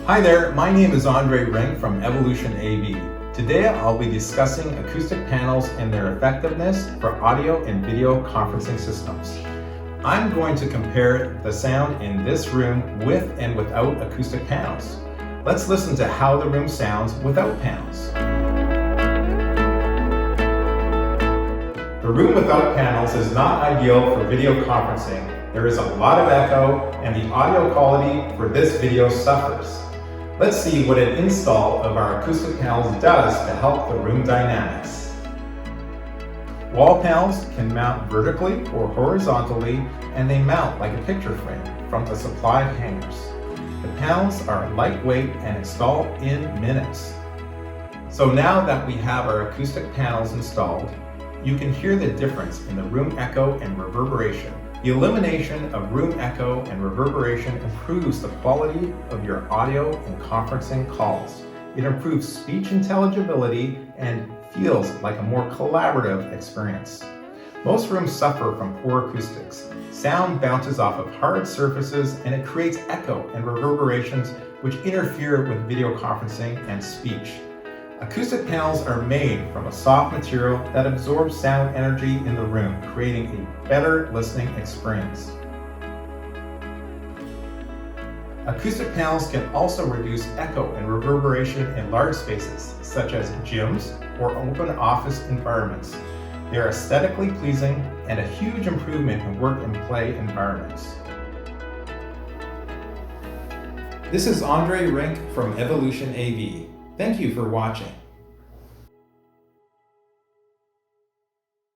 Hi there, my name is Andre Rink from Evolution AV. Today I'll be discussing acoustic panels and their effectiveness for audio and video conferencing systems. I'm going to compare the sound in this room with and without acoustic panels. Let's listen to how the room sounds without panels. The room without panels is not ideal for video conferencing. There is a lot of echo and the audio quality for this video suffers. Let's see what an install of our acoustic panels does to help the room dynamics. Wall panels can mount vertically or horizontally, and they mount like a picture frame from the supplied hangers. The panels are lightweight and install in minutes. So now that we have our acoustic panels installed, you can hear the difference in the room echo and reverberation. The elimination of room echo and reverberation improves the quality of your audio and conferencing calls. It improves speech intelligibility and feels like a more collaborative experience. Most rooms suffer from poor acoustics. Sound bounces off of hard surfaces and it creates echo and reverberations which interfere with video conferencing and speech. Acoustic panels are made from a soft material that absorbs sound energy in the room, creating a better listening experience. Acoustic panels can also reduce echo and reverberation in large spaces, such as gyms or open office environments. They are aesthetically pleasing and a huge improvement in work and play environments. This is Andre Rink from Evolution AV. Thank you for watching.